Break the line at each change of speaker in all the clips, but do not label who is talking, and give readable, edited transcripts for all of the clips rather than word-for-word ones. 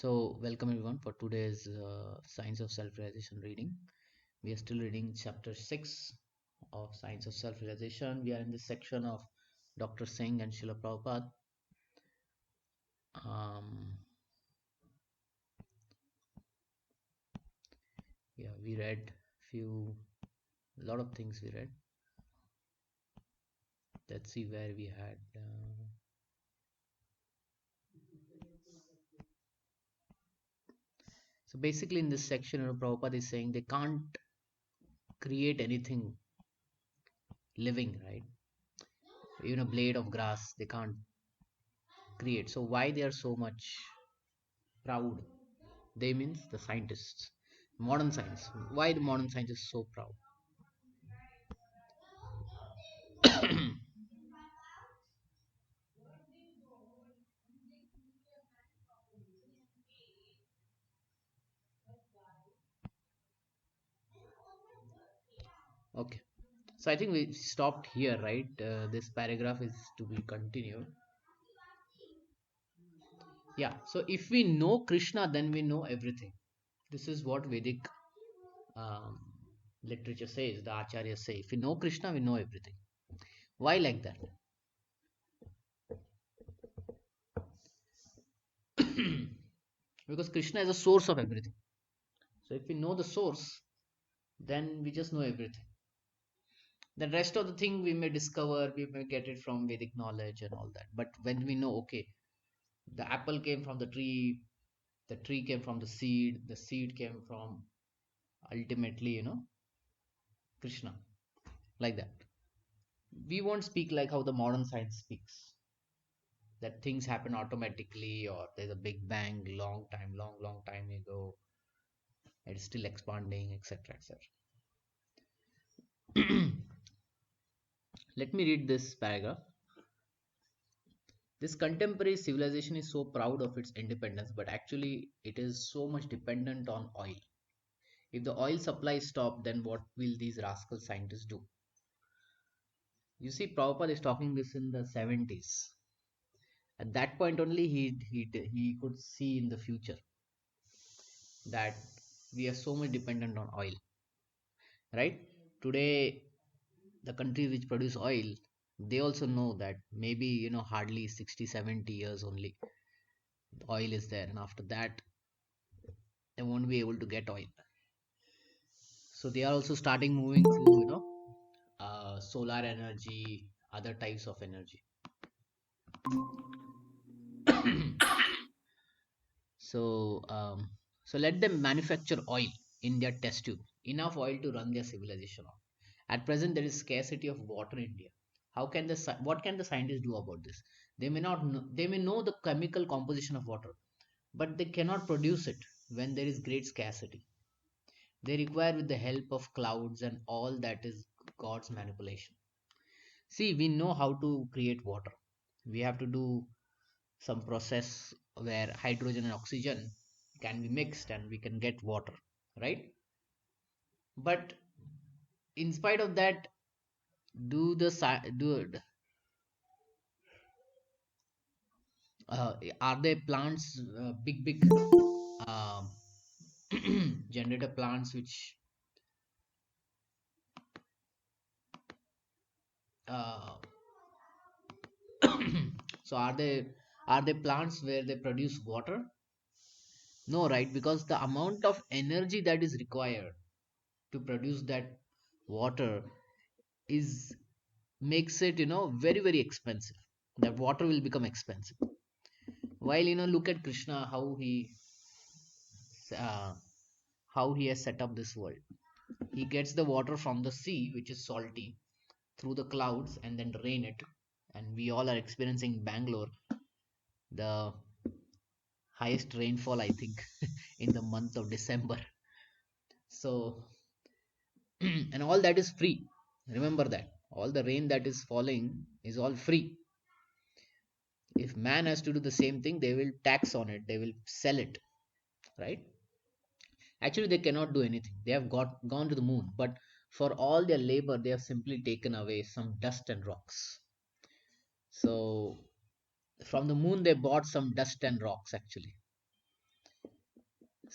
So, welcome everyone for today's Science of Self-Realization reading. We are still reading chapter 6 of Science of Self-Realization. We are in this section of Dr. Singh and Srila Prabhupada. Um, yeah, we read a lot of things we read. Let's see where we had. So basically, in this section, Prabhupada is saying they can't create anything living, right? Even a blade of grass, they can't create. So why they are so much proud? They means the scientists. Modern science. Why the modern science is so proud? Okay. So I think we stopped here, right? This paragraph is to be continued. Yeah. So if we know Krishna, then we know everything. This is what Vedic um, literature says. The Acharyas say, if we know Krishna, we know everything. Why like that? Because Krishna is the source of everything. So if we know the source, then we just know everything. The rest of the thing we may discover, we may get it from Vedic knowledge and all that. But when we know, okay, the apple came from the tree came from the seed came from ultimately, Krishna, like that. We won't speak like how the modern science speaks, that things happen automatically or there's a big bang long time ago. It's still expanding, etc., etc. Let me read this paragraph. This contemporary civilization is so proud of its independence, but actually it is so much dependent on oil. If the oil supply stops, then what will these rascal scientists do? You see, Prabhupada is talking this in the 70s. At that point only, he could see in the future that we are so much dependent on oil, right? Today, the countries which produce oil, they also know that maybe, hardly 60, 70 years only the oil is there. And after that, they won't be able to get oil. So they are also starting moving to, solar energy, other types of energy. So, so let them manufacture oil in their test tube, enough oil to run their civilization on. At present, there is scarcity of water in India. What can the scientists do about this? They may not know, they may know the chemical composition of water, but they cannot produce it when there is great scarcity. They require with the help of clouds and all that is God's manipulation. See, we know how to create water. We have to do some process where hydrogen and oxygen can be mixed and we can get water, right? But in spite of that, do the do are there plants, big uh, generator plants which uh, so are they plants where they produce water? No, right? Because the amount of energy that is required to produce that water is makes it, very very expensive. That water will become expensive. While, look at Krishna, uh, how he has set up this world. He gets the water from the sea, which is salty, through the clouds and then rain it. And we all are experiencing Bangalore, the highest rainfall, I think, in the month of December. So, and all that is free. Remember that. All the rain that is falling is all free. If man has to do the same thing, they will tax on it, they will sell it, right? Actually, they cannot do anything. They have gone to the moon, but for all their labor, they have simply taken away some dust and rocks. So from the moon, they bought some dust and rocks actually.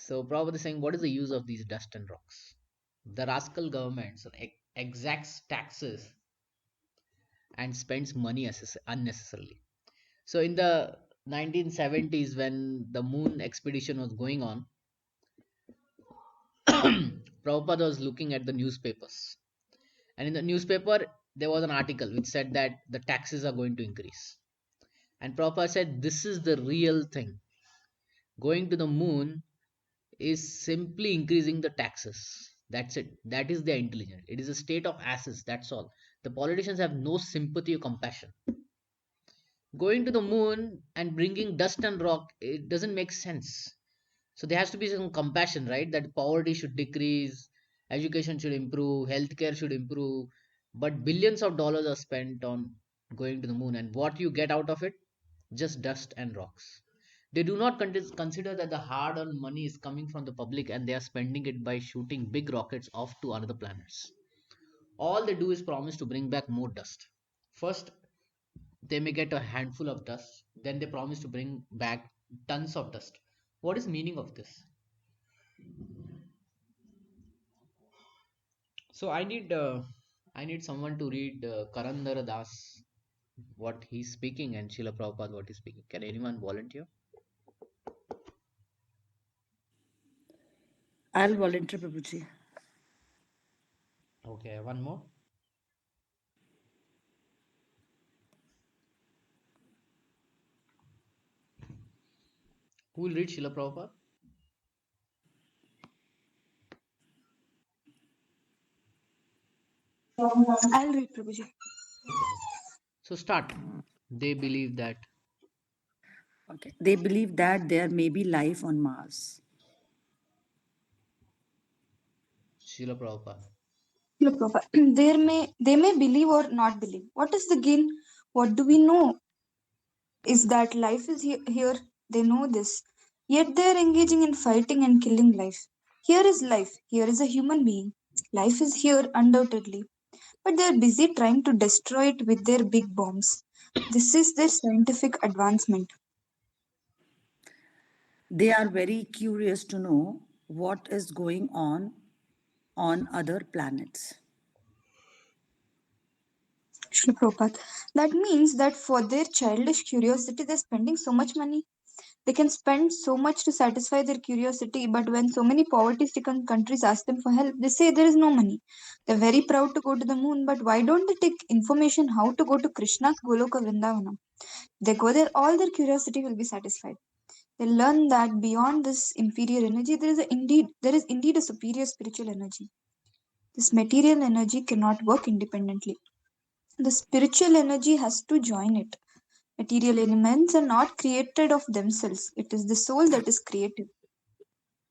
So Prabhupada is saying, what is the use of these dust and rocks? The rascal governments exacts taxes and spends money unnecessarily. So in the 1970s, when the moon expedition was going on, Prabhupada was looking at the newspapers. And in the newspaper, there was an article which said that the taxes are going to increase. And Prabhupada said, this is the real thing. Going to the moon is simply increasing the taxes. That's it. That is their intelligence. It is a state of asses. That's all. The politicians have no sympathy or compassion. Going to the moon and bringing dust and rock, it doesn't make sense. So there has to be some compassion, right? That poverty should decrease, education should improve, healthcare should improve. But billions of dollars are spent on going to the moon, and what you get out of it? Just dust and rocks. They do not consider that the hard earned money is coming from the public and they are spending it by shooting big rockets off to other planets. All they do is promise to bring back more dust. First, they may get a handful of dust, then they promise to bring back tons of dust. What is meaning of this? So I need someone to read Karandara Das what he's speaking and Srila Prabhupada what he's speaking. Can anyone volunteer?
I'll volunteer, Prabhuji.
Okay, one more. Who will read Srila Prabhupada?
I'll read Prabhuji.
Okay, okay. So start. They believe that
Okay. They believe that there may be life on Mars.
Srila Prabhupada.
Look, Prabhupada, they may believe or not believe. What is the gain? What do we know? Is that life is here. They know this. Yet they are engaging in fighting and killing life. Here is life. Here is a human being. Life is here undoubtedly. But they are busy trying to destroy it with their big bombs. This is their scientific advancement.
They are very curious to know what is going on other planets.
Shri Prabhupada. That means that for their childish curiosity, they're spending so much money. They can spend so much to satisfy their curiosity, but when so many poverty stricken countries ask them for help, they say there is no money. They're very proud to go to the moon, but why don't they take information how to go to Krishna's Goloka Vrindavana? They go there, all their curiosity will be satisfied. They learn that beyond this inferior energy, there is indeed a superior spiritual energy. This material energy cannot work independently. The spiritual energy has to join it. Material elements are not created of themselves. It is the soul that is creative.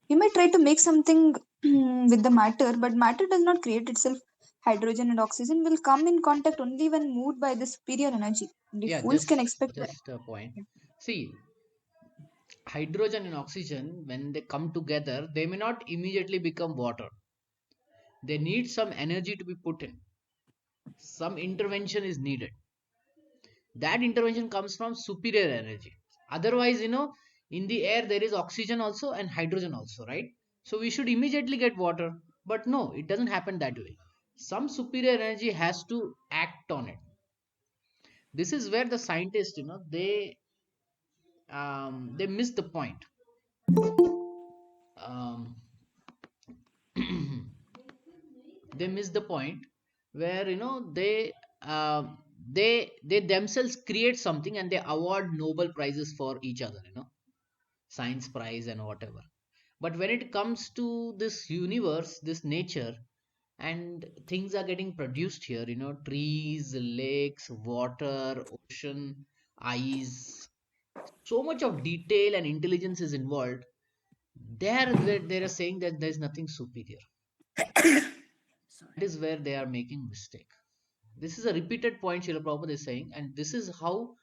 We might try to make something with the matter, but matter does not create itself. Hydrogen and oxygen will come in contact only when moved by the superior energy. Only
Yeah,
fools can expect that.
just a point. See, hydrogen and oxygen, when they come together, they may not immediately become water. They need some energy to be put in. Some intervention is needed. That intervention comes from superior energy. Otherwise, in the air there is oxygen also and hydrogen also, right? So we should immediately get water. But no, it doesn't happen that way. Some superior energy has to act on it. This is where the scientists, they miss the point. um, they miss the point where they themselves create something and they award Nobel prizes for each other, science prize and whatever. But when it comes to this universe, this nature, and things are getting produced here, trees, lakes, water, ocean, ice, so much of detail and intelligence is involved. There they are saying that there is nothing superior. That
Sorry.
is where they are making mistake. This is a repeated point Srila Prabhupada is saying, and this is how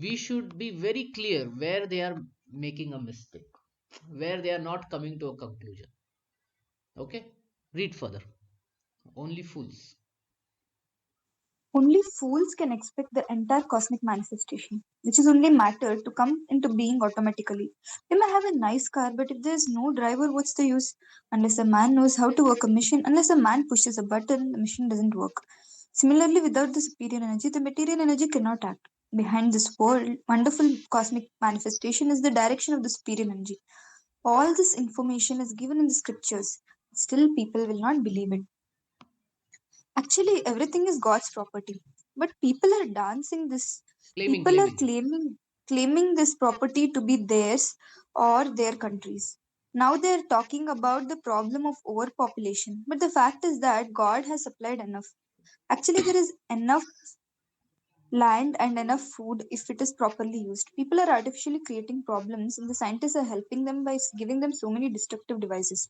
we should be very clear where they are making a mistake, where they are not coming to a conclusion. Okay, read further. Only fools.
Only fools can expect the entire cosmic manifestation, which is only matter, to come into being automatically. We may have a nice car, but if there's no driver, what's the use? Unless a man knows how to work a machine, unless a man pushes a button, the machine doesn't work. Similarly, without the superior energy, the material energy cannot act. Behind this world, wonderful cosmic manifestation is the direction of the superior energy. All this information is given in the scriptures. Still, people will not believe it. Actually, everything is God's property. But people are dancing this.
Claiming,
People are
claiming.
claiming this property to be theirs or their countries. Now they are talking about the problem of overpopulation. But the fact is that God has supplied enough. Actually, there is enough land and enough food if it is properly used. People are artificially creating problems, and the scientists are helping them by giving them so many destructive devices.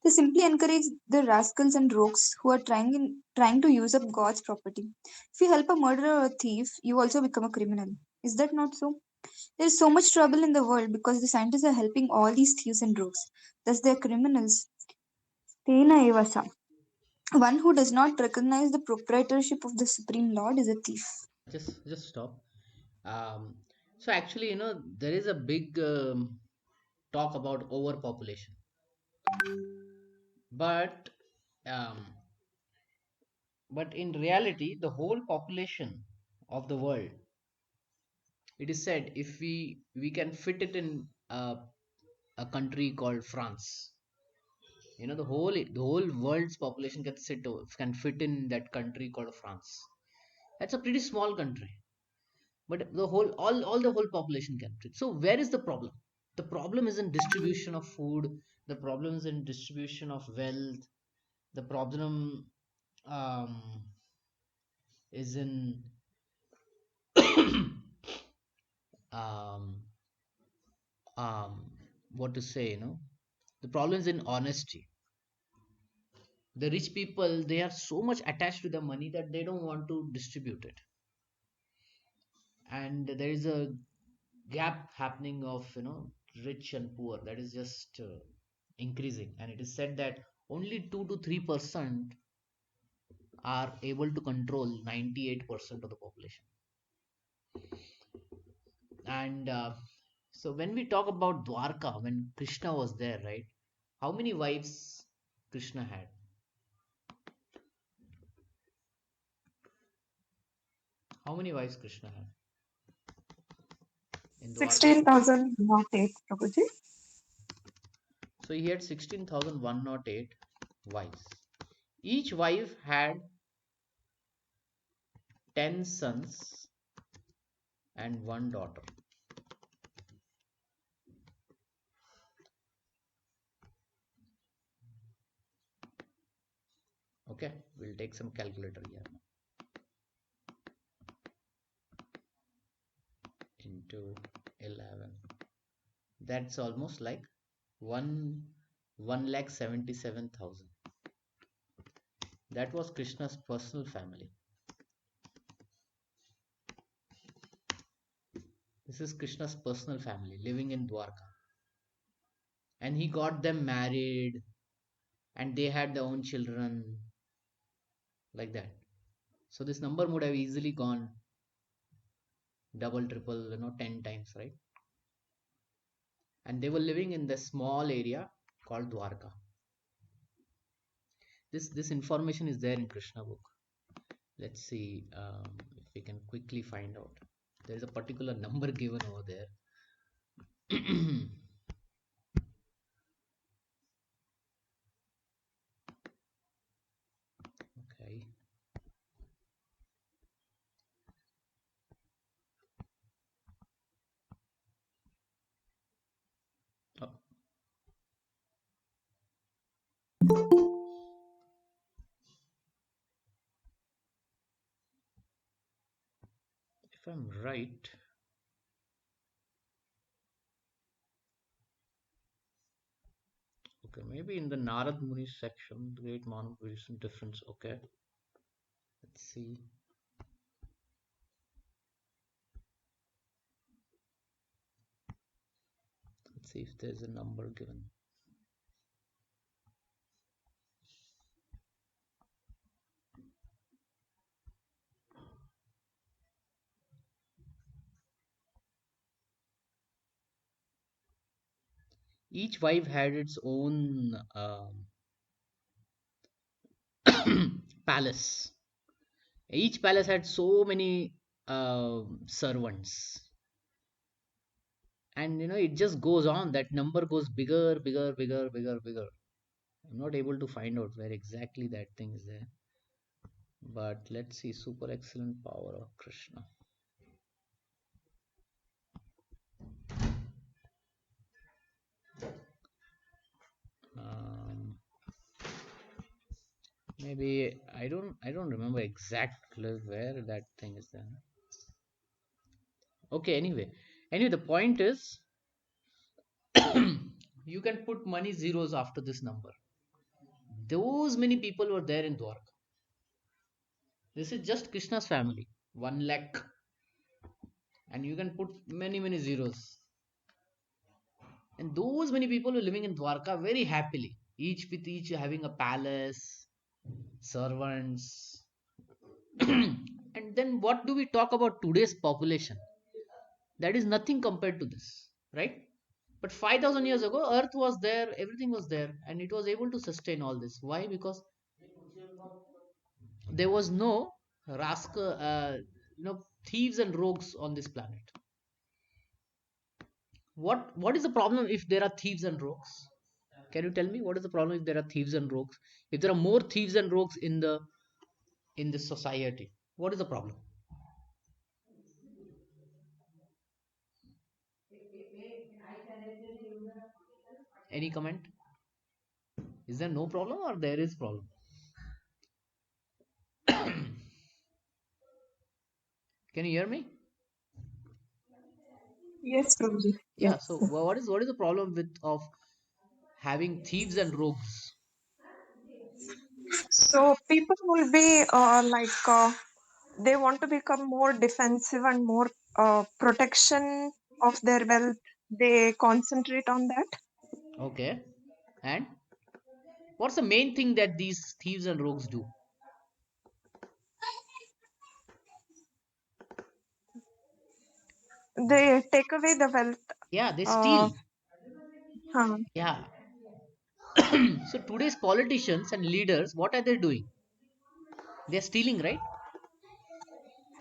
They simply encourage the rascals and rogues who are trying to use up God's property. If you help a murderer or a thief, you also become a criminal. Is that not so? There is so much trouble in the world because the scientists are helping all these thieves and rogues. Thus, they are criminals. Tena eva sa. One who does not recognize the proprietorship of the Supreme Lord is a thief.
Just stop. Um, so actually, there is a big talk about overpopulation, but um, but in reality, the whole population of the world, it is said, if we can fit it in a country called France, the whole world's population can fit in that country called France. That's a pretty small country, but the all the whole population can fit. So where is the problem? The problem is in distribution of food. The problem is in distribution of wealth. The problem um, is in um, um, what to say, the problem is in honesty. The rich people, they are so much attached to the money that they don't want to distribute it, and there is a gap happening of rich and poor that is just increasing, and it is said that only 2 to 3% are able to control 98% of the population. And so when we talk about Dwarka, when Krishna was there, right, how many wives Krishna had? How many wives Krishna had in Dwarka?
16,000, not 8, Prabhuji.
So he had 16,108 wives. Each wife had 10 sons and one daughter. Okay, we'll take some calculator here. Into 11. That's almost like 1,77,000. That was Krishna's personal family. This is Krishna's personal family living in Dwarka. And he got them married and they had their own children, like that. So this number would have easily gone double, triple, 10 times, right? And they were living in the small area called Dwarka. This information is there in Krishna book. Let's see if we can quickly find out. There is a particular number given over there. Okay. Oh, if I'm right, okay, maybe in the Narad Muni section, the Great Monotheism difference. Okay, let's see. Let's see if there's a number given. Each wife had its own palace. Each palace had so many servants, and it just goes on. That number goes bigger, bigger, bigger, bigger, bigger. I'm not able to find out where exactly that thing is there, but let's see. Super excellent power of Krishna. Um, Maybe I don't remember exactly where that thing is there. Okay, anyway, the point is you can put money zeros after this number. Those many people were there in Dwarka. This is just Krishna's family, 1 lakh, and you can put many zeros. And those many people were living in Dwarka very happily, each with each having a palace, servants. And then what do we talk about today's population? That is nothing compared to this, right? But 5,000 years ago, Earth was there, everything was there, and it was able to sustain all this. Why? Because there was no rascal, thieves and rogues on this planet. What is the problem if there are thieves and rogues? Can you tell me what is the problem if there are thieves and rogues? If there are more thieves and rogues in this society, what is the problem? Any comment? Is there no problem or there is problem? Can you hear me?
Yes, Prabhuji.
Yeah.
Yes.
So what is the problem with of having thieves and rogues?
So people will be they want to become more defensive and more protection of their wealth. They concentrate on that.
Okay. And what's the main thing that these thieves and rogues do?
They take away the wealth.
Yeah, they
Uh,
steal.
huh.
Yeah. So today's politicians and leaders, what are they doing? They're stealing, right?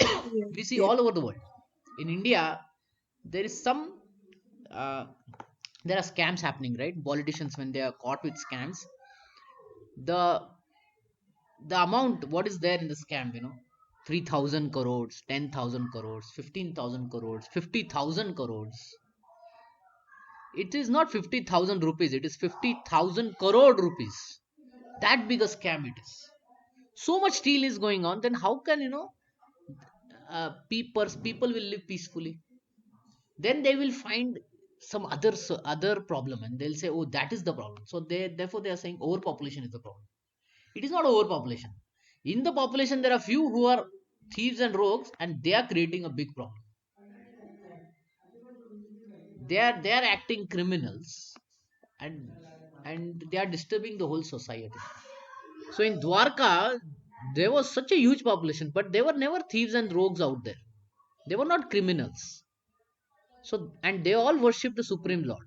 Yes.
We see
Yes.
all over the world. In India, there is some uh, there are scams happening, right? Politicians, when they are caught with scams, the amount what is there in the scam, 3,000 crores, 10,000 crores, 15,000 crores, 50,000 crores. It is not 50,000 rupees, it is 50,000 crore rupees. That big a scam it is. So much steal is going on, then how can people will live peacefully? Then they will find some other problem, and they'll say, oh, that is the problem. So therefore they are saying overpopulation is the problem. It is not overpopulation. In the population there are few who are thieves and rogues, and they are creating a big problem. They are acting criminals, and they are disturbing the whole society. So in Dwarka there was such a huge population, but there were never thieves and rogues out there. They were not criminals. So, and they all worship the Supreme Lord,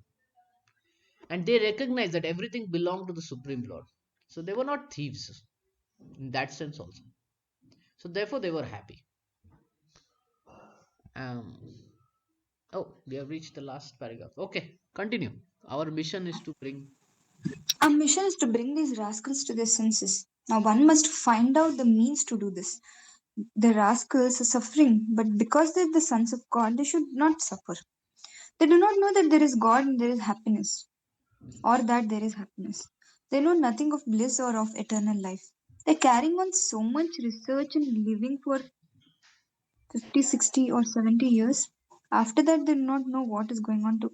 and they recognize that everything belonged to the Supreme Lord. So they were not thieves in that sense also. So therefore they were happy. um oh, we have reached the last paragraph. Okay, continue. Our mission is to bring.
Our mission is to bring these rascals to their senses. Now, one must find out the means to do this. The rascals are suffering, but because they're the sons of God, they should not suffer. They do not know that there is God and there is happiness, or that there is happiness. They know nothing of bliss or of eternal life. They're carrying on so much research and living for 50, 60, or 70 years. After that, they do not know what is going to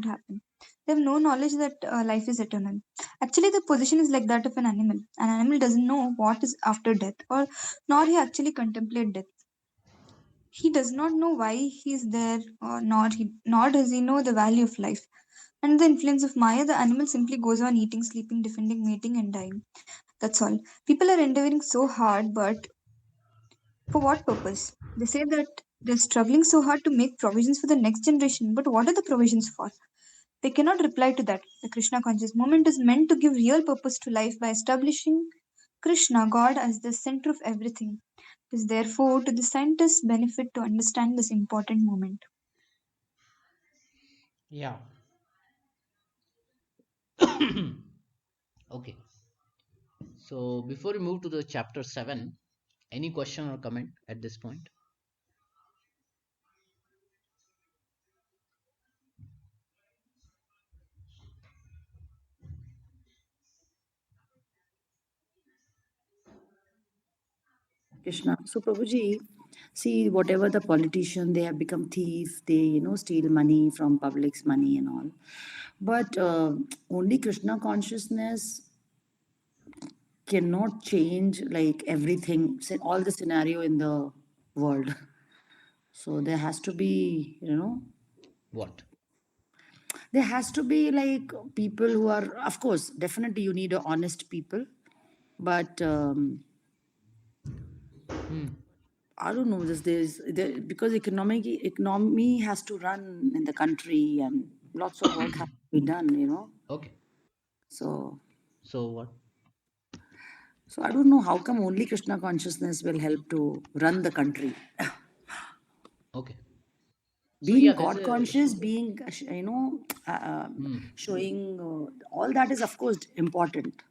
happen. They have no knowledge that life is eternal. Actually, the position is like that of an animal. An animal doesn't know what is after death, or nor he actually contemplate death. He does not know why he is there, or nor does he know the value of life. Under the influence of Maya, the animal simply goes on eating, sleeping, defending, mating, and dying. That's all. People are endeavoring so hard, but for what purpose? They say that they're struggling so hard to make provisions for the next generation, but what are the provisions for? They cannot reply to that. The Krishna conscious movement is meant to give real purpose to life by establishing Krishna, God, as the center of everything. It is therefore to the scientists' benefit to understand this important moment.
Yeah. Okay. So before we move to the chapter 7, any question or comment at this point?
Krishna. So Prabhuji, see whatever the politician, they have become thief, they steal money from public's money and all. But only Krishna consciousness cannot change like everything, all the scenario in the world. So there has to be,
What?
there has to be like people who are, of course, definitely you need a honest people, but
Hmm.
I don't know. Because economy has to run in the country and lots of work has to be done.
Okay.
So
So what?
so I don't know how come only Krishna consciousness will help to run the country.
Okay. So
Being
yeah, there's
God
a
conscious, being
hmm.
showing all that is of course important,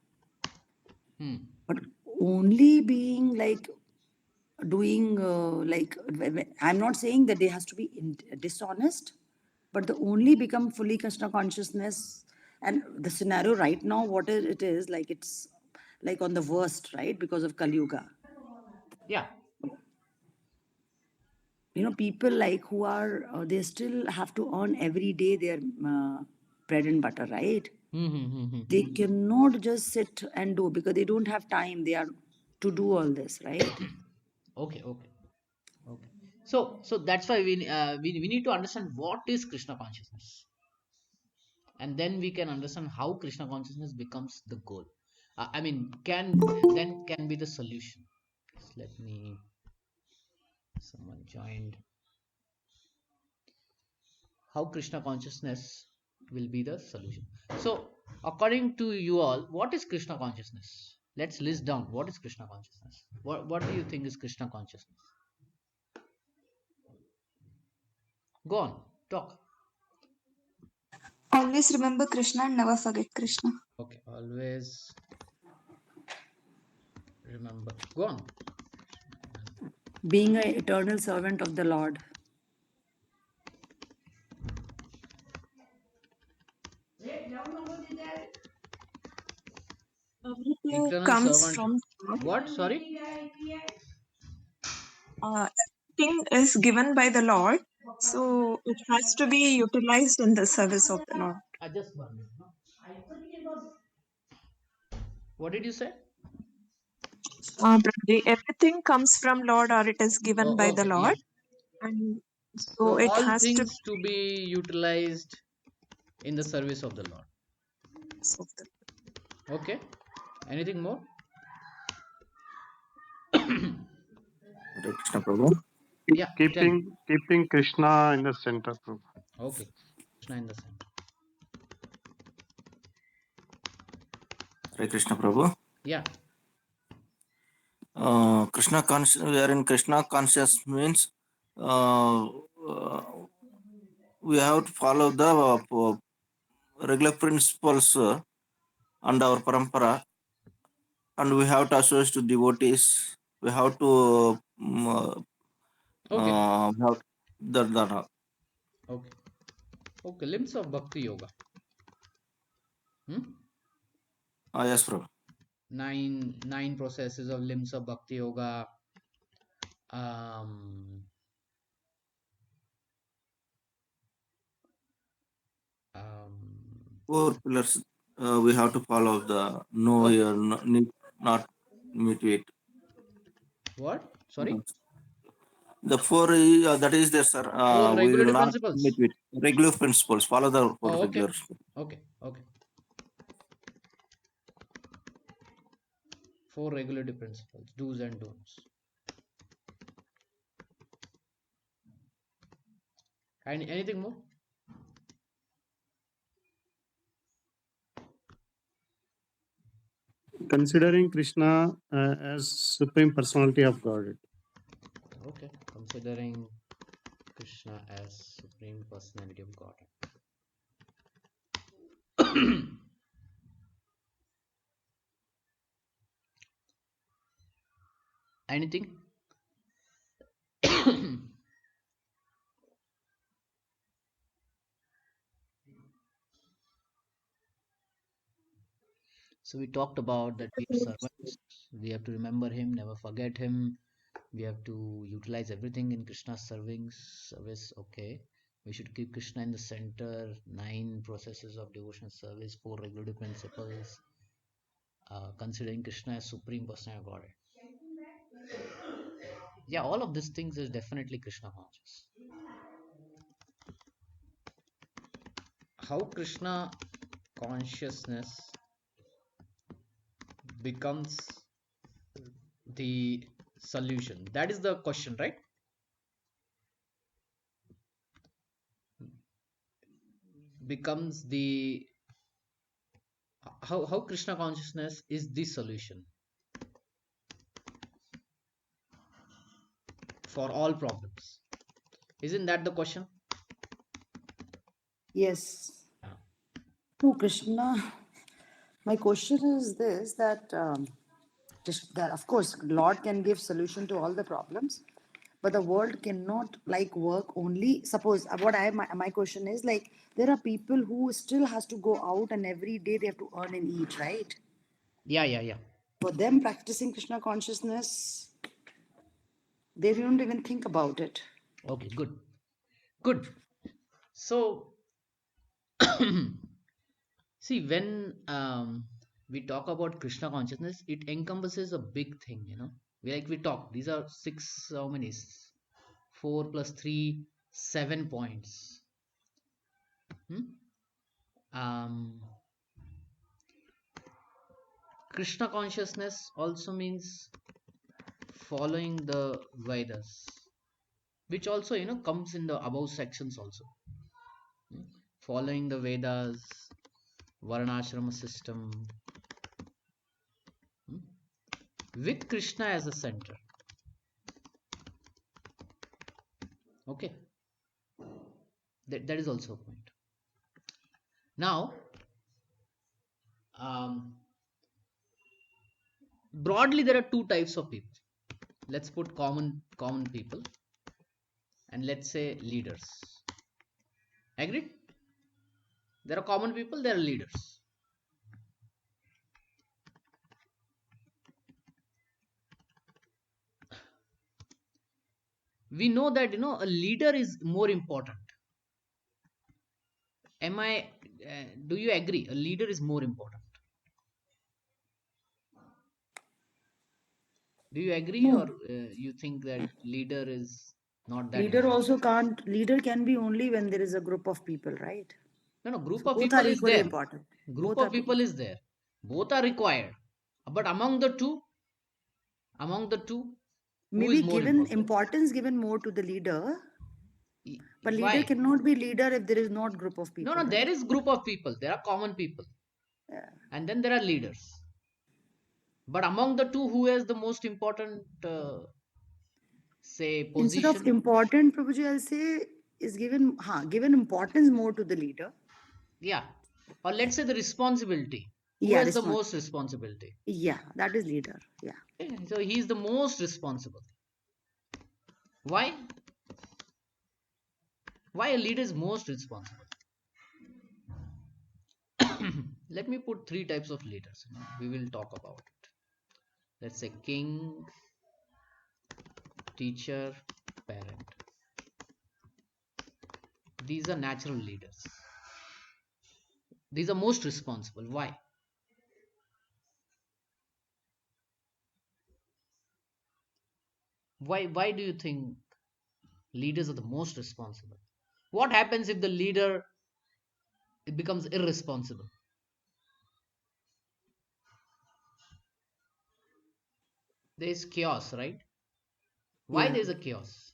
Hmm.
but only being like doing I'm not saying that they has to be dishonest, but the only become fully Krishna consciousness. And the scenario right now, what it is like, it's like on the worst, right? Because of Kali Yuga.
Yeah.
People like who are they still have to earn every day their bread and butter, right?
Hmm. Hmm. Hmm. Hmm.
They cannot just sit and do because they don't have time. They are to do all this, right?
Okay. Okay. Okay. So that's why we need to understand what is Krishna consciousness, and then we can understand how Krishna consciousness becomes the goal. I mean, can be the solution. Just let me. Someone joined. How Krishna consciousness will be the solution. So, according to you all, what is Krishna consciousness? Let's list down what is Krishna consciousness. What do you think is Krishna consciousness? Go on, talk.
Always remember Krishna and never forget Krishna.
Okay, always remember. Go on.
Being an eternal servant of the Lord.
Everything
Eternal
comes
servant.
from God.
What? Sorry.
Everything is given by the Lord, so it has to be utilized in the service of the Lord.
Just 1 minute. No? What did you say?
Prabhuji, everything comes from Lord or it is given by
Oh,
the
okay. Yeah.
Lord, and so
So
it
all
has to be
things to be utilized in the service of the Lord.
of the
Okay. Anything more?
Hare Krishna Prabhu.
Yeah. Tell me.
Keeping Krishna in the center, Prabhu.
Okay. Krishna in the center.
Hare Krishna Prabhu.
Yeah.
Krishna conscious, we are in Krishna conscious means we have to follow the regular principles and our parampara, and we have to associate to devotees. We have to
Okay.
have that.
Okay. Okay. Limbs of Bhakti Yoga. Hmm?
Yes, Prabhu.
Nine processes of limbs of Bhakti Yoga. Um. Um.
Four pillars we have to follow the no
Okay.
here, no, need not meet it.
What? Sorry.
The four that is there, sir.
Four
We will
regulative
not meet
principles.
with regular principles. Follow the four
Oh, okay.
regular.
Okay. Okay. Four regulative principles. Do's and don'ts. And anything more?
Considering Krishna as Supreme Personality of Godhead.
Okay, considering Krishna as Supreme Personality of God. Anything? So we talked about that we are servants. We have to remember him, never forget him. We have to utilize everything in Krishna's service. Okay. We should keep Krishna in the center. 9 processes of devotional service, 4 regulative principles. Considering Krishna as supreme personality of Godhead. Yeah, all of these things is definitely Krishna conscious. How Krishna consciousness becomes the solution? That is the question, right? Becomes the how Krishna consciousness is the solution for all problems. Isn't that the question?
Yes.
Yeah.
No, Krishna. My question is this: that just that of course Lord can give solution to all the problems, but the world cannot like work only. Suppose what my question is like there are people who still has to go out and every day they have to earn and eat, right?
Yeah.
For them, practicing Krishna consciousness, they don't even think about it.
Okay, good. So see, when we talk about Krishna consciousness, it encompasses a big thing, we talk, these are 6, how many, 4 plus 3, 7 points. um Krishna consciousness also means following the Vedas, which also comes in the above sections also. Following the Vedas, Varnashrama system, with Krishna as a center. Okay, that is also a point. Now, broadly, there are 2 types of people. Let's put common people, and let's say leaders. Agreed? There are common people, there are leaders. We know that a leader is more important. Am I? Do you agree? A leader is more important. Do you agree, or
No,
you think that leader is not that
leader
important?
also can't. Leader can be only when there is a group of people, right?
No, group
So
of
both are
people is
equally
there.
important.
Group
Both are
of people is there. Both are required. But among the two, who is
maybe
more
given
important?
importance given more to the leader, but leader
Why?
cannot be leader if there is not group of
No,
people,
no, there
right?
is group of people. There are common people. And then there are leaders. But among the two, who has the most important, say,
Instead of
position?
important, Prabhuji, I'll say is given importance more to the leader.
Yeah. Or let's say the responsibility. Who
Yeah,
has the
response.
most responsibility?
Yeah, that is leader. Yeah.
Okay, so he is the most responsible. Why? Why a leader is most responsible? Let me put 3 types of leaders. We will talk about it. Let's say king, teacher, parent. These are natural leaders. These are most responsible. Why? Why do you think leaders are the most responsible? What happens if the leader it becomes irresponsible? There is chaos, right? Why
Yeah.
there is a chaos?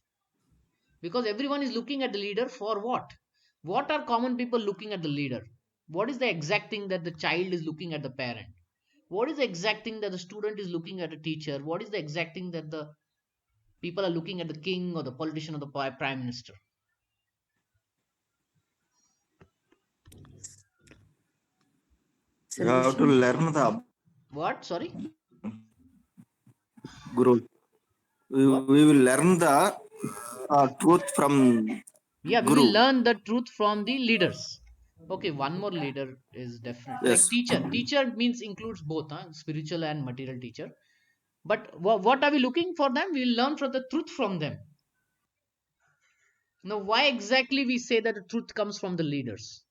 Because everyone is looking at the leader for what? What are common people looking at the leader? What is the exact thing that the child is looking at the parent? What is the exact thing that the student is looking at a teacher? What is the exact thing that the people are looking at the king or the politician or the prime minister?
You have to
Solution.
learn the
What? Sorry?
guru.
What?
We will learn the truth from
Yeah, we will
guru.
learn the truth from the leaders. Okay, one more leader is definite. Like
Yes.
teacher. Teacher means includes both, huh? Spiritual and material teacher. But what are we looking for them? We will learn from the truth from them. Now, why exactly we say that the truth comes from the leaders?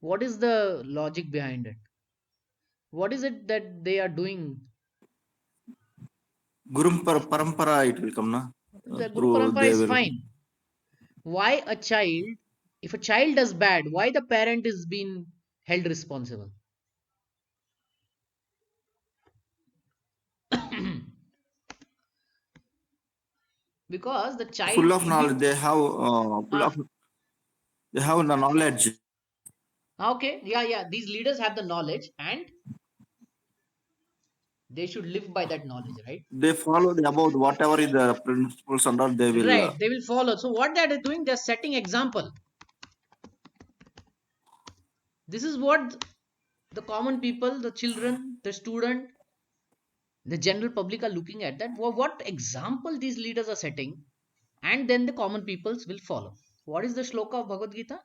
What is the logic behind it? What is it that they are doing?
Guru Parampara, it will come, na?
The Guru
Through
Parampara
they
is
will.
fine. Why a child, if a child does bad, why the parent is being held responsible? Because the child,
Full of knowledge. They have
uh,
they have the knowledge.
okay, yeah, these leaders have the knowledge and they should live by that knowledge, right?
They follow about whatever is the principles and all. They will.
Right, they will follow. So what they are doing, they're setting example. This is what the common people, the children, the student, the general public are looking at, that what example these leaders are setting, and then the common peoples will follow. What is the shloka of Bhagavad Gita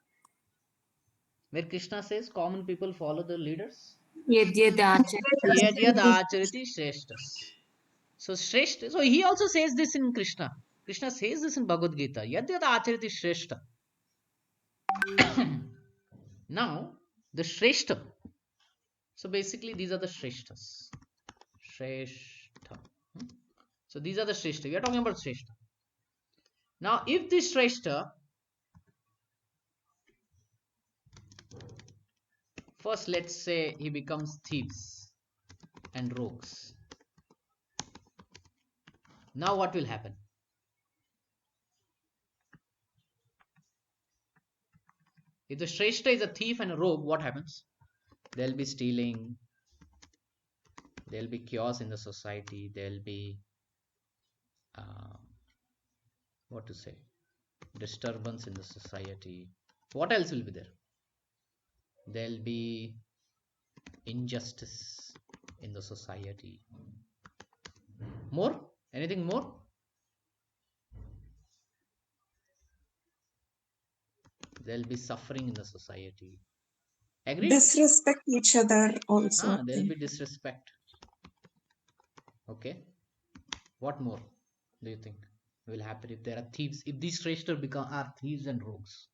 where Krishna says common people follow the leaders? Yad yad acharati shreshtas. So shreshta, so he also says this in Krishna. Krishna says this in Bhagavad Gita. Yad yad acharati shreshta. Now the shreshta. So basically these are the shreshtas. Shrestha. So these are the shrestha. We are talking about shrestha. Now if this shrestha, first let's say he becomes thieves and rogues. Now what will happen? If the Shrestha is a thief and a rogue, what happens? There'll be stealing, there'll be chaos in the society, there'll be, uh, what to say, disturbance in the society. What else will be there? There'll be injustice in the society. More? Anything more? There'll be suffering in the society. Agreed?
Disrespect each other also, I
There'll
think.
be disrespect. Okay. What more do you think will happen if there are thieves? If these Shrestha become are thieves and rogues?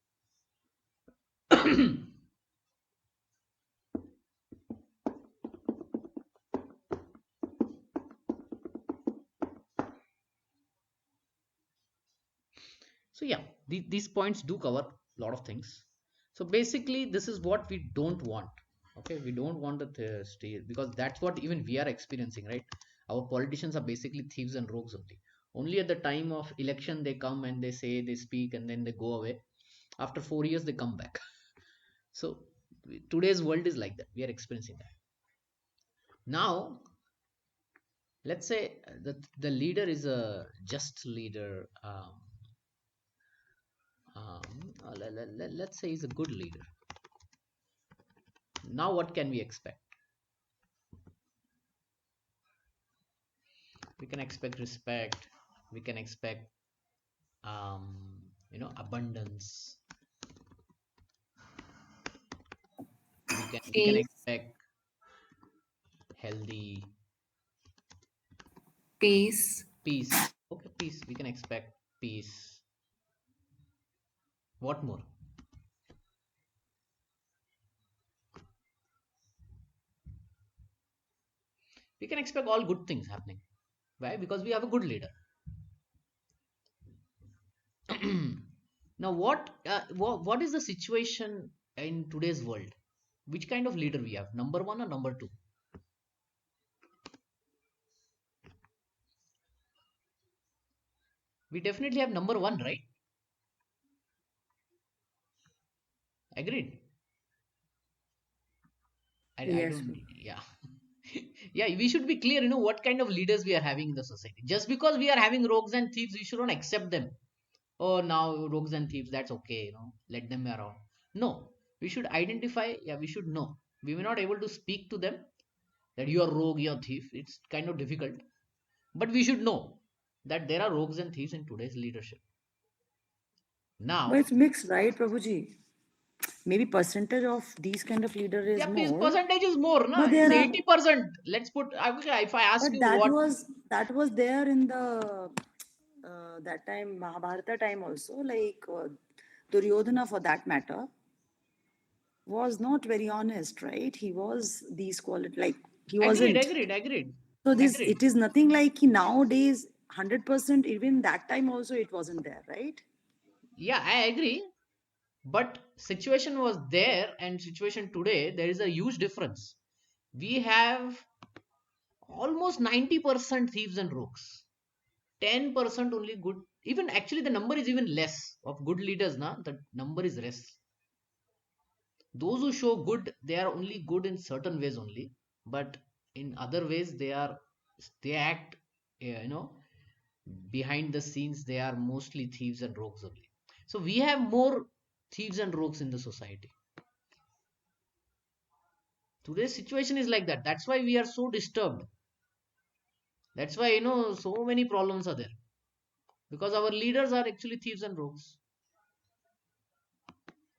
So yeah, these points do cover a lot of things. So basically this is what we don't want. Okay, we don't want the state, because that's what even we are experiencing, right? Our politicians are basically thieves and rogues only at the time of election they come and they say, they speak, and then they go away. After 4 years they come back. So today's world is like that. We are experiencing that. Now let's say the leader is a just leader. Let's say he's a good leader. Now what can we expect? We can expect respect, we can expect abundance, we can
Peace,
expect healthy
peace,
peace. Okay, peace, we can expect peace. What more? We can expect all good things happening. Why? Because we have a good leader. Now what is the situation in today's world? Which kind of leader we have? Number one or number two? We definitely have number one, right? Agreed. I
Yes.
don't, yeah. Yeah, we should be clear, what kind of leaders we are having in the society. Just because we are having rogues and thieves, we should not accept them. Oh, now rogues and thieves, that's okay, let them around. No, we should identify, yeah, we should know. We may not able to speak to them that you are rogue, you are thief. It's kind of difficult. But we should know that there are rogues and thieves in today's leadership.
But
Now,
it's mixed, right, Prabhuji? Maybe percentage of these kind of leader is
yeah,
more,
percentage is more, na?
but
It's
there are,
80%. Let's put, if I ask
but
you what,
that was there in the that time Mahabharata time also. Like Duryodhana, for that matter, was not very honest, right? He was these quality like he
agreed,
wasn't.
agreed, agreed,
So this
agreed.
it is nothing like he nowadays 100%. Even that time also it wasn't there, right?
Yeah, I agree. But situation was there and situation today, there is a huge difference. We have almost 90% thieves and rogues. 10% only good. Even actually the number is even less of good leaders, na? The number is less. Those who show good, they are only good in certain ways only, but in other ways they act, behind the scenes they are mostly thieves and rogues only. So we have more thieves and rogues in the society. Today's situation is like that. That's why we are so disturbed. That's why so many problems are there, because our leaders are actually thieves and rogues.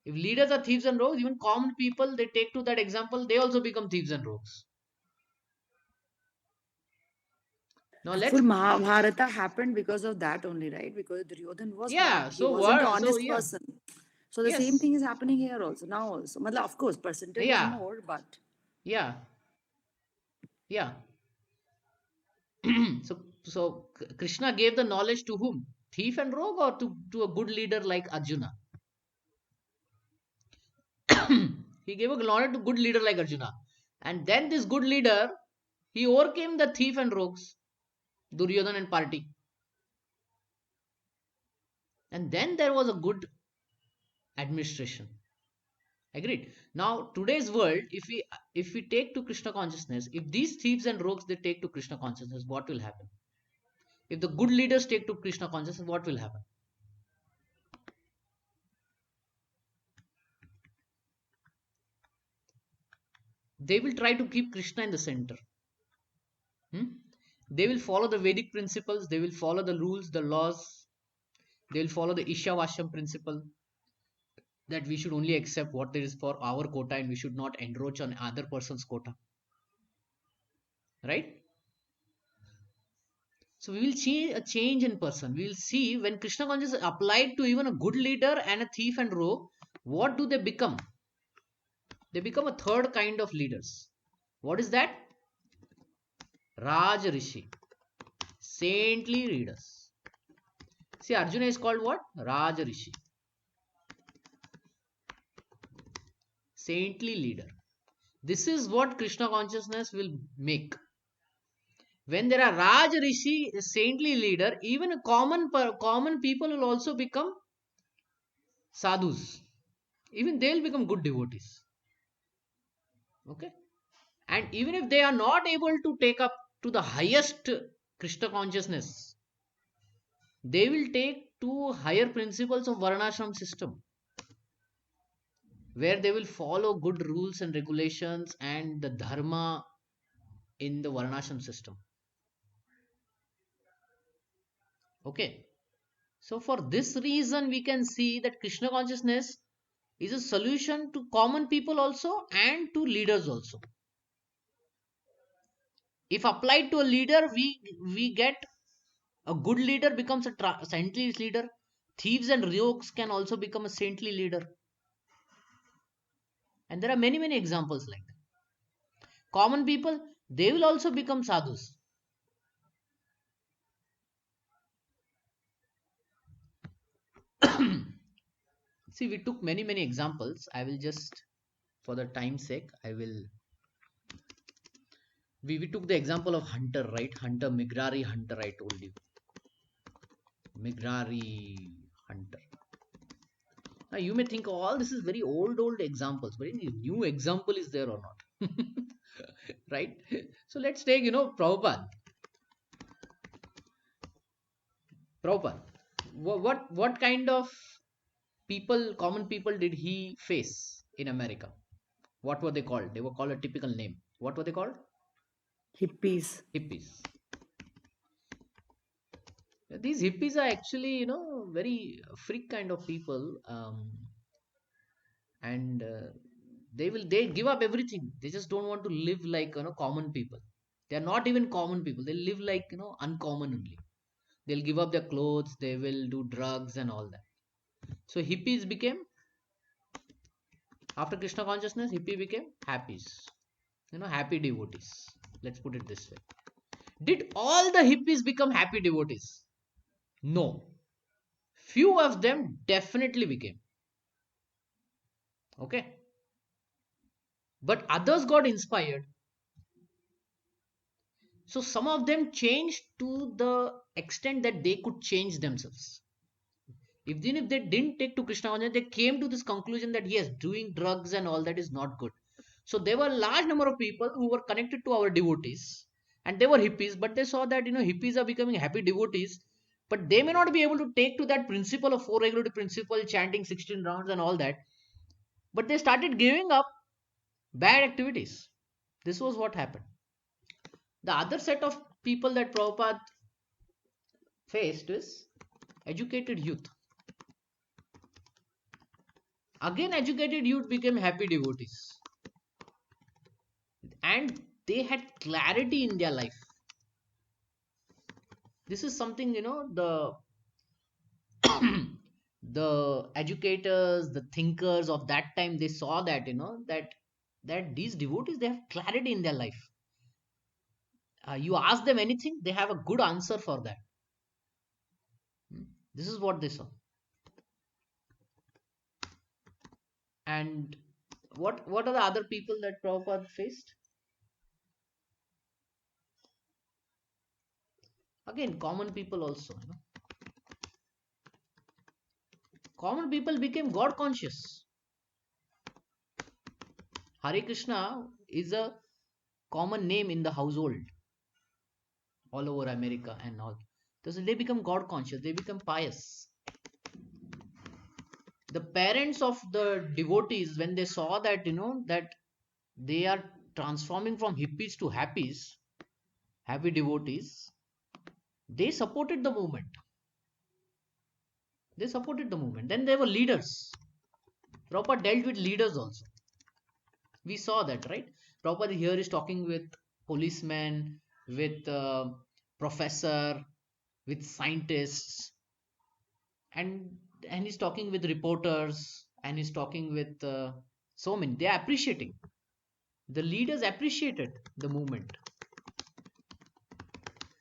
If leaders are thieves and rogues, even common people, they take to that example, they also become thieves and rogues. Now
Full
let's,
Mahabharata happened because of that only, right? Because Duryodhan was
yeah,
not, he
so
wasn't an
what, so
honest
yeah,
person. So the same
yes,
thing is happening here also, now also. Matlab, of course, percentage is
yeah,
more, but
yeah, yeah. So Krishna gave the knowledge to whom? Thief and rogue, or to a good leader like Arjuna? He gave a knowledge to good leader like Arjuna. And then this good leader, he overcame the thief and rogues, Duryodhan and party. And then there was a good administration. Agreed. Now today's world, if we take to Krishna consciousness, if these thieves and rogues they take to Krishna consciousness, what will happen? If the good leaders take to Krishna consciousness, what will happen? They will try to keep Krishna in the center. Hmm? They will follow the Vedic principles, they will follow the rules, the laws, they will follow the Ishavasham principle, that we should only accept what there is for our quota and we should not encroach on other person's quota. Right? So we will see a change in person. We will see when Krishna consciousness is applied to even a good leader and a thief and rogue, what do they become? They become a third kind of leaders. What is that? Raj Rishi, saintly leaders. See, Arjuna is called what? Raj Rishi, saintly leader. This is what Krishna consciousness will make. When there are Raj Rishi, saintly leader, even a common people will also become sadhus. Even they will become good devotees. Okay, and even if they are not able to take up to the highest Krishna consciousness, they will take to higher principles of varnashram system, where they will follow good rules and regulations and the dharma in the varnashram system. Okay, so for this reason we can see that Krishna consciousness is a solution to common people also and to leaders also. If applied to a leader, we get a good leader becomes a saintly leader. Thieves and rogues can also become a saintly leader. And there are many examples like that. Common people, they will also become sadhus. See, we took many examples. I will just, for the time's sake, we took the example of hunter, right? Hunter, Migrari hunter, I told you. Migrari hunter. Now you may think all this is very old examples, but any new example is there or not? Right? So let's take, Prabhupada. Prabhupada. What kind of people, common people, did he face in America? What were they called? They were called a typical name. What were they called?
Hippies.
Hippies. These hippies are actually, very freak kind of people, and they give up everything. They just don't want to live like, common people. They are not even common people. They live like, uncommon only. They'll give up their clothes. They will do drugs and all that. So hippies became, after Krishna consciousness, hippie became happies. Happy devotees. Let's put it this way. Did all the hippies become happy devotees? No. Few of them definitely became. Okay. But others got inspired. So some of them changed to the extent that they could change themselves. Even if they didn't take to Krishna consciousness, they came to this conclusion that yes, doing drugs and all that is not good. So there were a large number of people who were connected to our devotees, and they were hippies, but they saw that hippies are becoming happy devotees, but they may not be able to take to that principle of four regulative principle, chanting 16 rounds and all that. But they started giving up bad activities. This was what happened. The other set of people that Prabhupada faced is educated youth. Again, educated youth became happy devotees. And they had clarity in their life. This is something, the educators, the thinkers of that time, they saw that, that these devotees, they have clarity in their life. You ask them anything, they have a good answer for that. This is what they saw. And what are the other people that Prabhupada faced? Again, common people also. Common people became God conscious. Hare Krishna is a common name in the household all over America and all. So they become God conscious, they become pious. The parents of the devotees, when they saw that, that they are transforming from hippies to happy devotees, they supported the movement. Then there were leaders. Prabhupada dealt with leaders also. We saw that, right? Prabhupada here is talking with policemen, with professor, with scientists, and he's talking with reporters, and he's talking with so many. They are appreciating. The leaders appreciated the movement.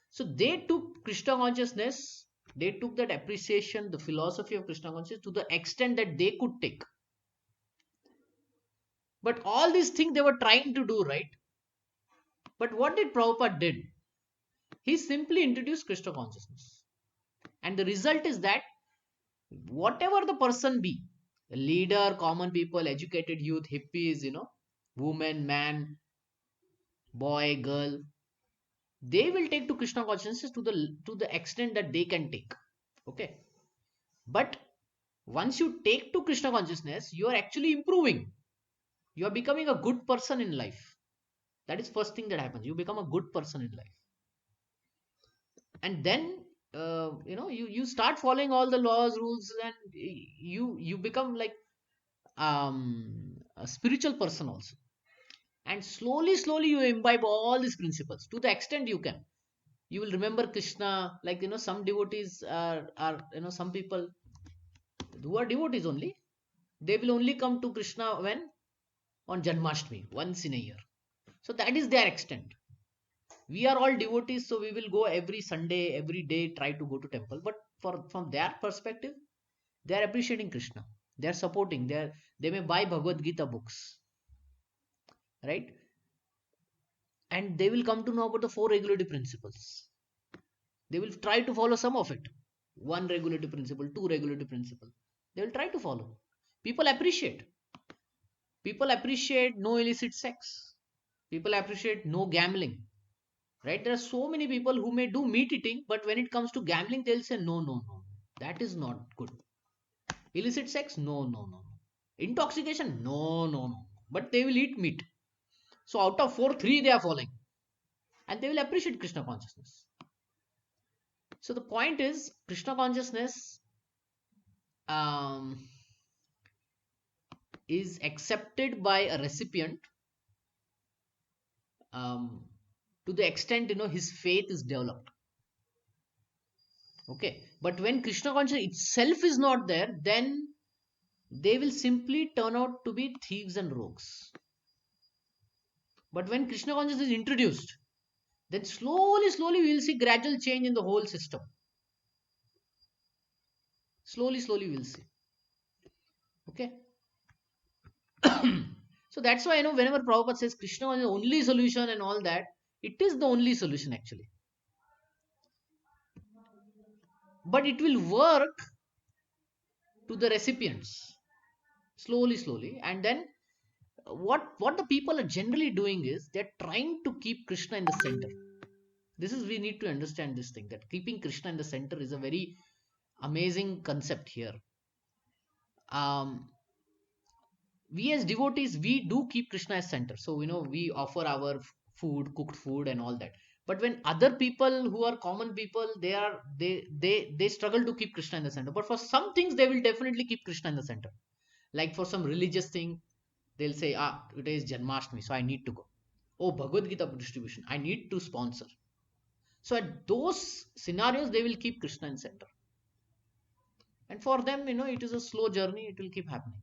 So they took Krishna consciousness, they took that appreciation, the philosophy of Krishna consciousness to the extent that they could take. But all these things they were trying to do, right? But what did Prabhupada did? He simply introduced Krishna consciousness. And the result is that whatever the person be, the leader, common people, educated youth, hippies, woman, man, boy, girl, they will take to Krishna consciousness to the extent that they can take. Okay. But once you take to Krishna consciousness, you are actually improving. You are becoming a good person in life. That is first thing that happens. You become a good person in life. And then you start following all the laws, rules, and you become like a spiritual person also. And slowly you imbibe all these principles to the extent you can. You will remember Krishna, like some devotees are some people who are devotees only, they will only come to Krishna when on Janmashtami, once in a year. So that is their extent. We are all devotees, so we will go every Sunday, every day, try to go to temple. But from their perspective, they are appreciating Krishna. They are supporting. They may buy Bhagavad Gita books, right? And they will come to know about the four regulative principles. They will try to follow some of it. One regulative principle, two regulative principle. They will try to follow. People appreciate. People appreciate no illicit sex. People appreciate no gambling. Right? There are so many people who may do meat eating, but when it comes to gambling, they'll say no, no, no. That is not good. Illicit sex? No, no, no. Intoxication? No, no, no. But they will eat meat. So out of 4, 3 they are following. And they will appreciate Krishna consciousness. So the point is, Krishna consciousness um, is accepted by a recipient um, to the extent his faith is developed. Okay, but when Krishna consciousness itself is not there, then they will simply turn out to be thieves and rogues. But when Krishna consciousness is introduced, then slowly we will see gradual change in the whole system. Slowly we'll see. Okay. So that's why whenever Prabhupada says Krishna is the only solution and all that, it is the only solution actually. But it will work to the recipients slowly, and then what the people are generally doing is they're trying to keep Krishna in the center. This is, we need to understand this thing, that keeping Krishna in the center is a very amazing concept here. We as devotees, we do keep Krishna as center. So we offer our food, cooked food and all that. But when other people who are common people, they struggle to keep Krishna in the center. But for some things they will definitely keep Krishna in the center. Like for some religious thing, they'll say, today is Janmashtami, so I need to go. Oh, Bhagavad Gita distribution, I need to sponsor. So at those scenarios, they will keep Krishna in center. And for them, it is a slow journey. It will keep happening.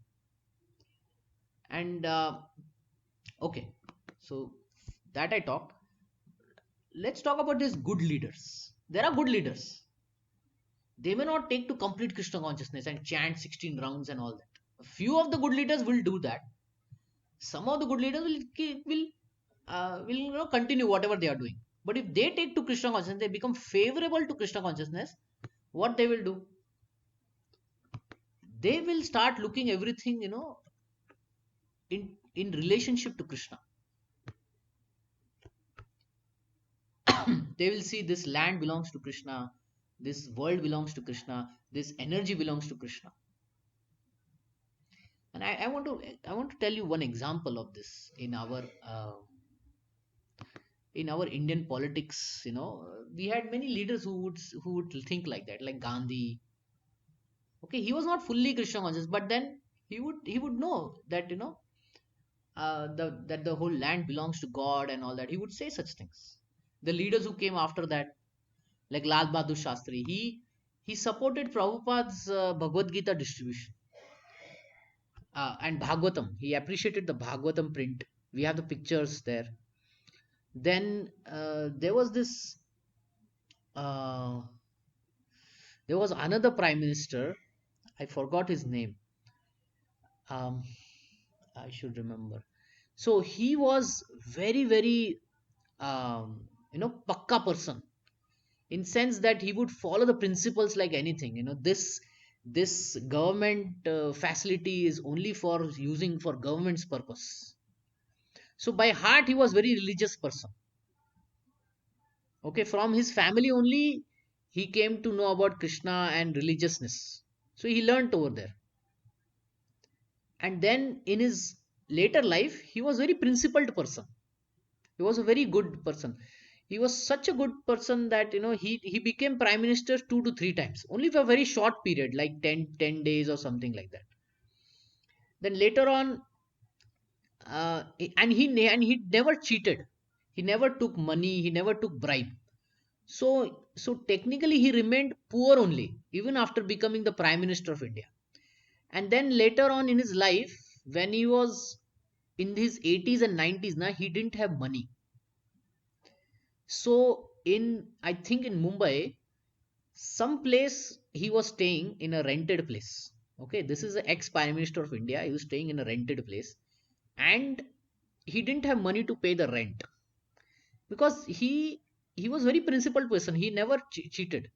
And okay, so that I talked. Let's talk about these good leaders. There are good leaders. They may not take to complete Krishna consciousness and chant 16 rounds and all that. A few of the good leaders will do that. Some of the good leaders will continue whatever they are doing. But if they take to Krishna consciousness, they become favorable to Krishna consciousness. What they will do? They will start looking everything in relationship to Krishna. They will see this land belongs to Krishna, this world belongs to Krishna, this energy belongs to Krishna. And I want to tell you one example of this in our Indian politics. We had many leaders who would think like that, like Gandhi. Okay, he was not fully Krishna conscious, but then he would know that that the whole land belongs to God and all that. He would say such things. The leaders who came after that, like Lal Bahadur Shastri, he supported Prabhupada's Bhagavad Gita distribution and Bhagavatam. He appreciated the Bhagavatam print. We have the pictures there. Then uh, there was another prime minister. I forgot his name. I should remember. So he was very pakka person, in sense that he would follow the principles like anything. This government facility is only for using for government's purpose. So by heart he was very religious person. Okay, from his family only he came to know about Krishna and religiousness. So he learnt over there. And then in his later life, he was very principled person. He was a very good person. He was such a good person that he became prime minister 2 to 3 times, only for a very short period, like 10 days or something like that. Then later on, and he never cheated. He never took money. He never took bribe. So technically he remained poor only, even after becoming the prime minister of India. And then later on in his life, when he was in his 80s and 90s, now he didn't have money. So I think in Mumbai, some place he was staying in a rented place. Okay, this is the ex prime minister of India. He was staying in a rented place, and he didn't have money to pay the rent, because he was very principled person. He never cheated.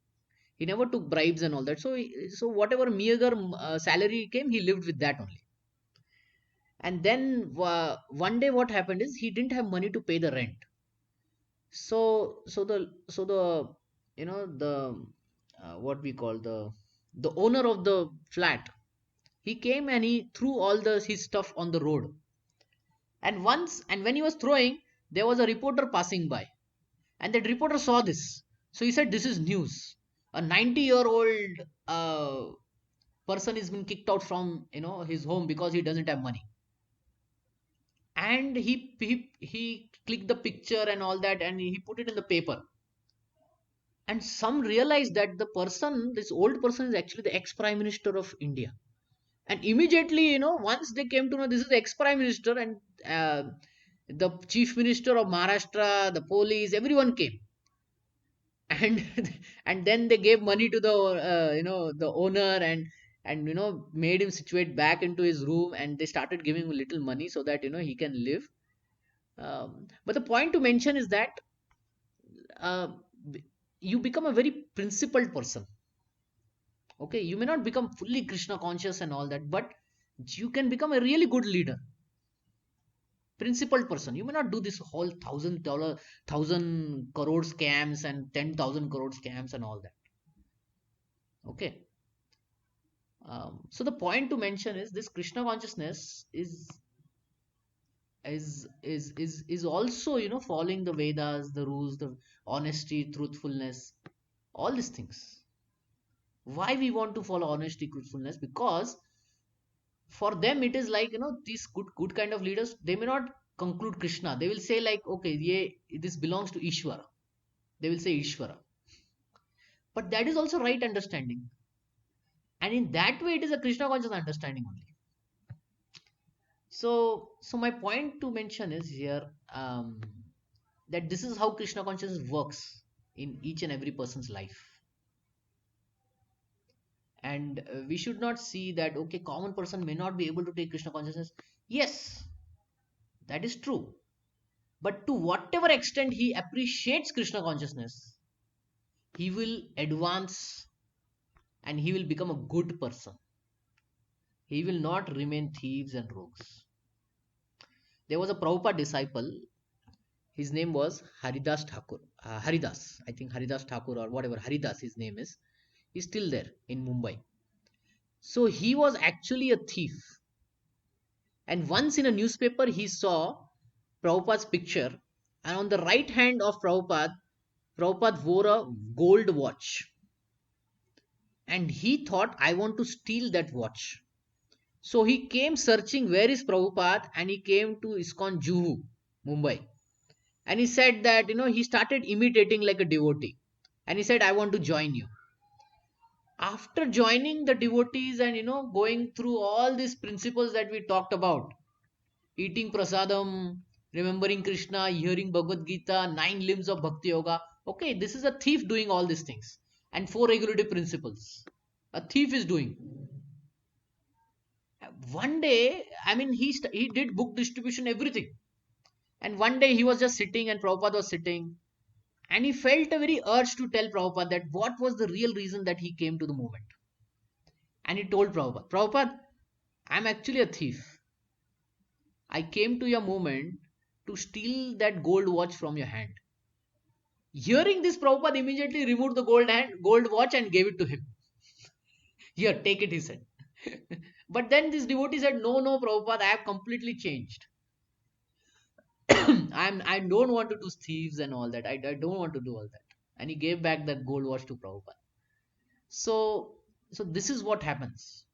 He never took bribes and all that. So whatever meager salary came, he lived with that only. And then one day what happened is he didn't have money to pay the rent. So the the what we call the owner of the flat, he came and he threw all his stuff on the road. And when he was throwing, there was a reporter passing by, and that reporter saw this. So he said, "This is news. A 90-year-old person has been kicked out from his home because he doesn't have money." And he clicked the picture and all that, and he put it in the paper. And some realized that this old person, is actually the ex-prime minister of India. And immediately, once they came to know this is the ex-prime minister, and the chief minister of Maharashtra, the police, everyone came. And and then they gave money to the the owner, and made him situate back into his room, and they started giving him little money so that he can live. But the point to mention is that uh, you become a very principled person. Okay, you may not become fully Krishna conscious and all that, but you can become a really good leader, principled person. You may not do this whole $1,000 1,000 crore scams and 10,000 crore scams and all that. Okay. So the point to mention is this: Krishna consciousness is also following the Vedas, the rules, the honesty, truthfulness, all these things. Why we want to follow honesty, truthfulness? Because for them it is like, these good kind of leaders, they may not conclude Krishna. They will say like, okay, yeah, this belongs to Ishvara. They will say Ishvara. But that is also right understanding. And in that way, it is a Krishna conscious understanding only. So my point to mention is here, that this is how Krishna consciousness works in each and every person's life. And we should not see that, okay, common person may not be able to take Krishna consciousness. Yes, that is true. But to whatever extent he appreciates Krishna consciousness, he will advance and he will become a good person. He will not remain thieves and rogues. There was a Prabhupada disciple. His name was Haridas Thakur. Haridas, I think Haridas Thakur or whatever, Haridas his name is. He's still there in Mumbai. So he was actually a thief. And once in a newspaper, he saw Prabhupada's picture. And on the right hand of Prabhupada wore a gold watch. And he thought, I want to steal that watch. So he came searching where is Prabhupada, and he came to ISKCON Juhu, Mumbai. And he said that, he started imitating like a devotee. And he said, I want to join you. After joining the devotees and, going through all these principles that we talked about, eating prasadam, remembering Krishna, hearing Bhagavad Gita, 9 limbs of Bhakti Yoga. Okay, this is a thief doing all these things. And 4 regulative principles. A thief is doing. One day, I mean, he did book distribution, everything. And one day he was just sitting and Prabhupada was sitting. And he felt a very urge to tell Prabhupada that what was the real reason that he came to the movement. And he told Prabhupada, I'm actually a thief. I came to your movement to steal that gold watch from your hand. Hearing this, Prabhupada immediately removed the gold watch and gave it to him. Here, take it, he said. But then this devotee said, no, Prabhupada, I have completely changed. I don't want to do thieves and all that. I don't want to do all that. And he gave back that gold watch to Prabhupada. So this is what happens.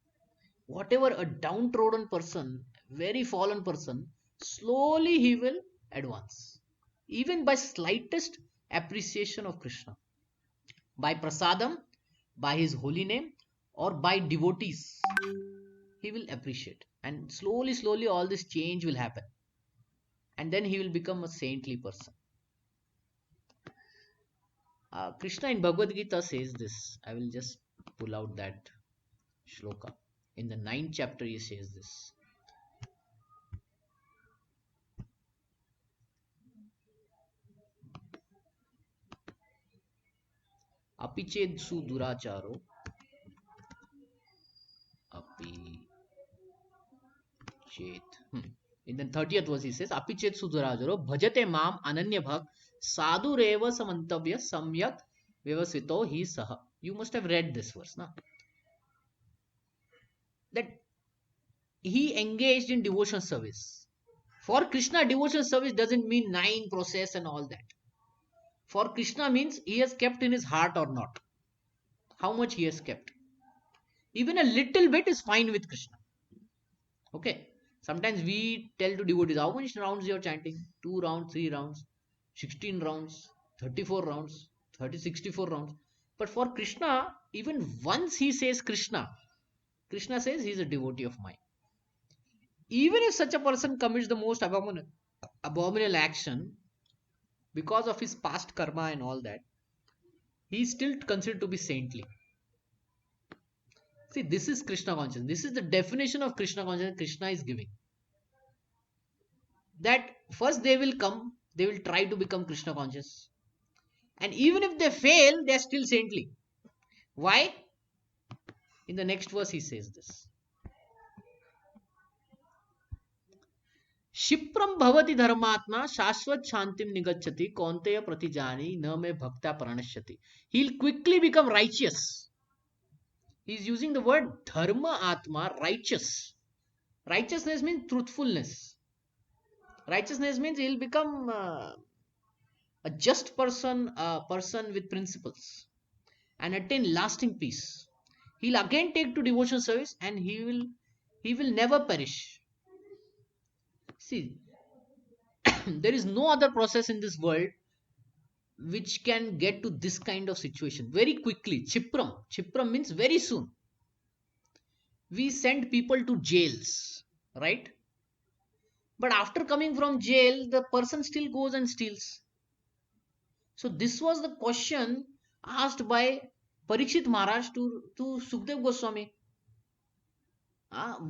Whatever a downtrodden person, very fallen person, slowly he will advance. Even by slightest appreciation of Krishna. By prasadam, by his holy name, or by devotees, he will appreciate. And slowly, all this change will happen. And then he will become a saintly person. Krishna in Bhagavad Gita says this. I will just pull out that shloka. In the 9th chapter, he says this. apiched su duracharo, apiched. In the 30th verse he says, apiched su duracharo, bhajate mam ananya bhak, sadhu reva samantavya samyak vyavasvito hi saha. You must have read this verse, na? That he engaged in devotional service. For Krishna, devotional service doesn't mean 9 process and all that. For Krishna means he has kept in his heart or not. How much he has kept. Even a little bit is fine with Krishna. Okay. Sometimes we tell to devotees, how many rounds you are chanting? 2 rounds, 3 rounds, 16 rounds, 34 rounds, 64 rounds. But for Krishna, even once he says Krishna, Krishna says he is a devotee of mine. Even if such a person commits the most abominable action, because of his past karma and all that, he is still considered to be saintly. See, this is Krishna consciousness. This is the definition of Krishna consciousness Krishna is giving. That first they will come, they will try to become Krishna conscious. And even if they fail, they are still saintly. Why? In the next verse he says this. Shipram bhavati dharmatma shashvat shantim nigacchati kaunteya pratijani na me bhakta pranashyati. He'll quickly become righteous. He's using the word dharma atma, righteous. Righteousness means truthfulness. Righteousness means he'll become a just person, a person with principles, and attain lasting peace. He'll again take to devotional service, and he will never perish. See, there is no other process in this world which can get to this kind of situation very quickly. Chipram means very soon. We send people to jails, right? But after coming from jail, the person still goes and steals. So this was the question asked by Parikshit Maharaj to Sukdev Goswami.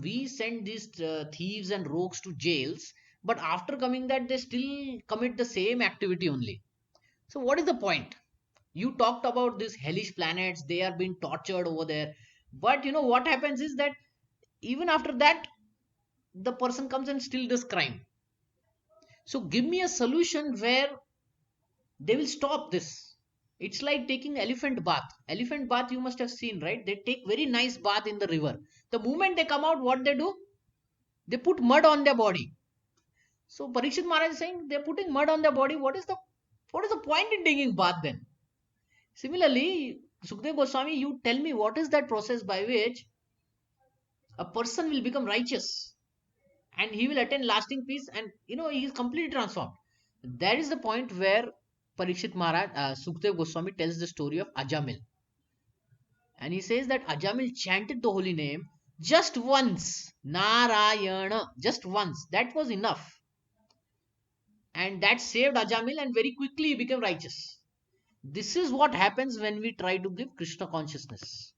We send these thieves and rogues to jails, but after coming that they still commit the same activity only. So what is the point? You talked about these hellish planets, they are being tortured over there. But you know what happens is that even after that, the person comes and still does crime. So give me a solution where they will stop this. It's like taking elephant bath. Elephant bath you must have seen, right? They take very nice bath in the river. The moment they come out, what they do? They put mud on their body. So Parikshit Maharaj is saying they're putting mud on their body. What is the point in taking bath then? Similarly, Sukdev Goswami, you tell me what is that process by which a person will become righteous and he will attain lasting peace, and he is completely transformed. That is the point where Parikshit Maharaj, Sukdev Goswami tells the story of Ajamil. And he says that Ajamil chanted the holy name just once, Narayana, just once. That was enough. And that saved Ajamil, and very quickly he became righteous. This is what happens when we try to give Krishna consciousness.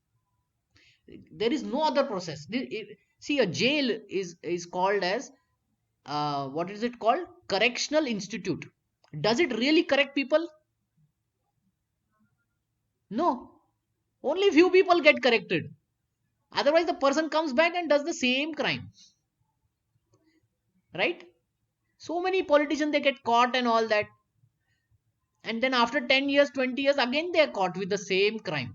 There is no other process. See, a jail is called as, what is it called? Correctional institute. Does it really correct people? No. Only few people get corrected. Otherwise, the person comes back and does the same crime. Right? So many politicians, they get caught and all that. And then after 10 years, 20 years, again they are caught with the same crime.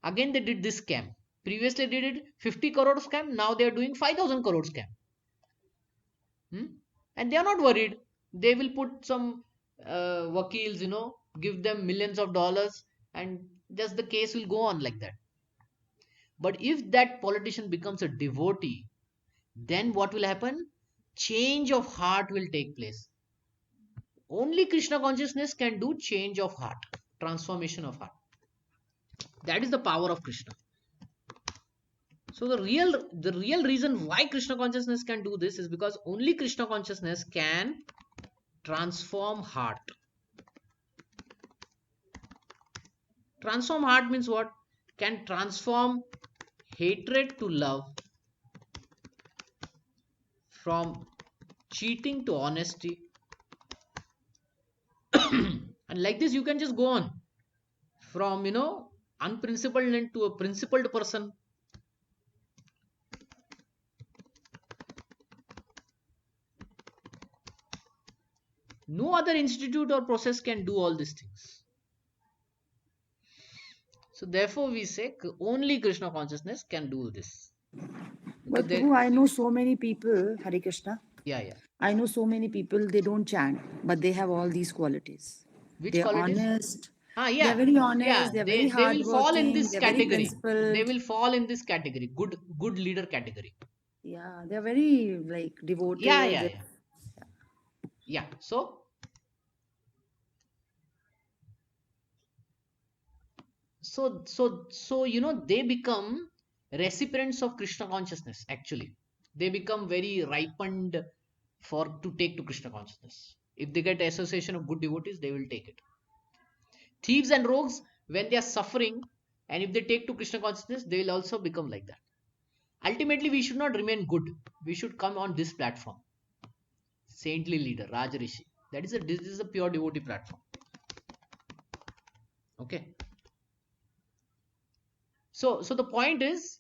Again they did this scam. Previously they did 50 crore scam. Now they are doing 5,000 crore scam. And they are not worried. They will put some wakils, give them millions of dollars, and just the case will go on like that. But if that politician becomes a devotee, then what will happen? Change of heart will take place. Only Krishna consciousness can do change of heart, transformation of heart. That is the power of Krishna. So the real reason why Krishna consciousness can do this is because only Krishna consciousness can transform heart. Transform heart means what? Can transform hatred to love, from cheating to honesty. And like this you can just go on from unprincipled into a principled person. No other institute or process can do all these things. So therefore we say only Krishna consciousness can do this. Because
But
there,
Prabhu, I know so many people, Hare Krishna.
yeah, yeah.
I know so many people, they don't chant, but they have all these qualities.
Which
They're
qualities?
honest, they're
Yeah,
very
yeah.
honest, they're very
They will fall in
hardworking,
this
they're very
category. They
principled.
will fall in this category. Good leader category.
Yeah, they're very like
Yeah,
devoted.
yeah, yeah. Yeah. So they become recipients of Krishna consciousness. Actually, they become very ripened for to take to Krishna consciousness. If they get association of good devotees, they will take it. Thieves and rogues, when they are suffering, and if they take to Krishna consciousness, they will also become like that. Ultimately, we should not remain good. We should come on this platform. Saintly leader, Rajarishi. This is a pure devotee platform. Okay. So the point is,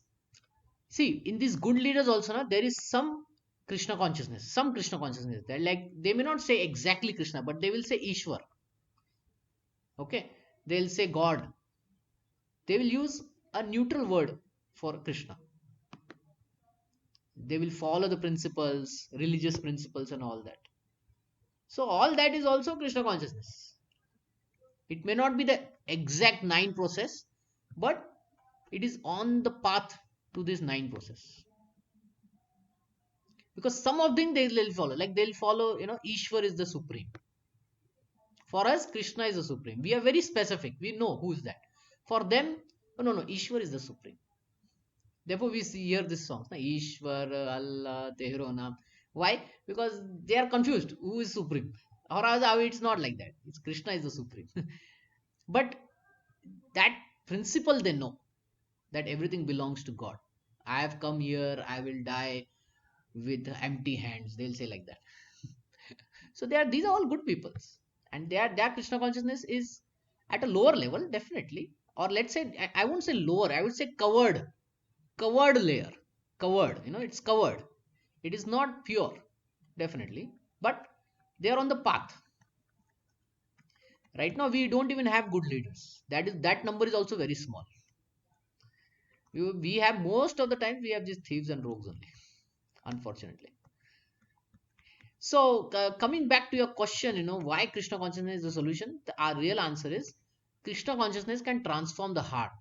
see, in these good leaders also, there is some Krishna consciousness. Some Krishna consciousness. They're like, they may not say exactly Krishna, but they will say Ishwar. Okay. They'll say God. They will use a neutral word for Krishna. They will follow the principles, religious principles, and all that. So all that is also Krishna consciousness. It may not be the exact nine process, but it is on the path to this nine process. Because some of them they'll follow, like they'll follow, Ishwar is the supreme. For us, Krishna is the supreme. We are very specific. We know who is that. For them, no, Ishwar is the supreme. Therefore, we hear this song, Ishwar, Allah, Tehro Naam. Why? Because they are confused. Who is supreme? Or how it's not like that. It's Krishna is the supreme. But that principle they know, that everything belongs to God. I have come here, I will die with empty hands. They'll say like that. So these are all good peoples, and their Krishna consciousness is at a lower level, definitely. Or let's say, I won't say lower, I would say covered layer. Covered, it's covered. It is not pure, definitely, but they are on the path. Right now we don't even have good leaders. That number is also very small. We have, most of the time we have just thieves and rogues only, unfortunately. So coming back to your question, why Krishna consciousness is the solution, our real answer is Krishna consciousness can transform the heart.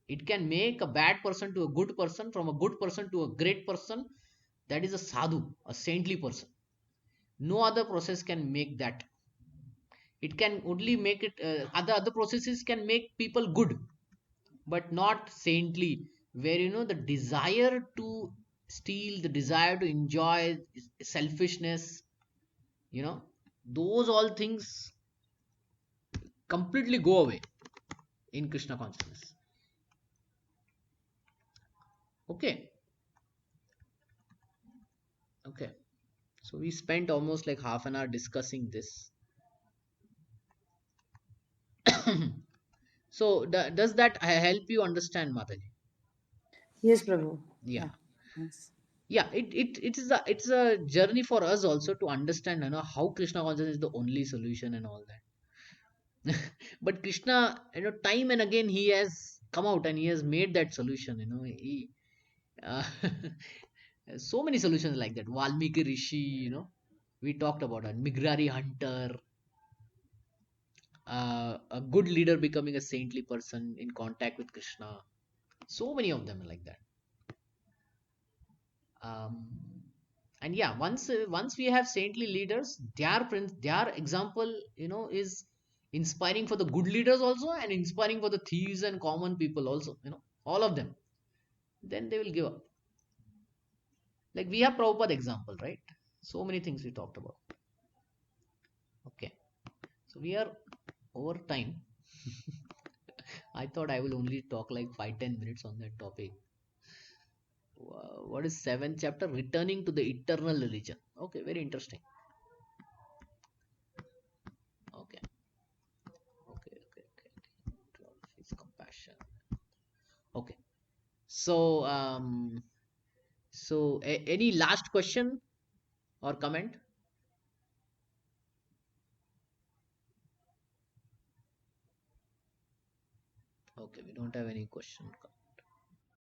It can make a bad person to a good person, from a good person to a great person. That is a sadhu, a saintly person. No other process can make that. It can only make it, other processes can make people good, but not saintly, where the desire to steal, the desire to enjoy, selfishness, you know those all things completely go away in Krishna consciousness. Okay. Okay, so we spent almost like half an hour discussing this. So does that help you understand, Mataji?
Yes, Prabhu.
Yeah.
Yeah. Yes.
Yeah, it's a journey for us also to understand, how Krishna consciousness is the only solution and all that. But Krishna, time and again he has come out and he has made that solution. He uh, so many solutions like that. Valmiki Rishi, we talked about it. Migrari hunter, a good leader becoming a saintly person in contact with Krishna. So many of them are like that. Um, and yeah, once we have saintly leaders, their example, is inspiring for the good leaders also, and inspiring for the thieves and common people also. All of them. Then they will give up. Like we have Prabhupada example, right? So many things we talked about. Okay, so we are over time. I thought I will only talk like 5-10 minutes on that topic. What is seventh chapter? Returning to the eternal religion. Okay, very interesting. Okay, okay. 12 is compassion. So any last question or comment? Okay, we don't have any question.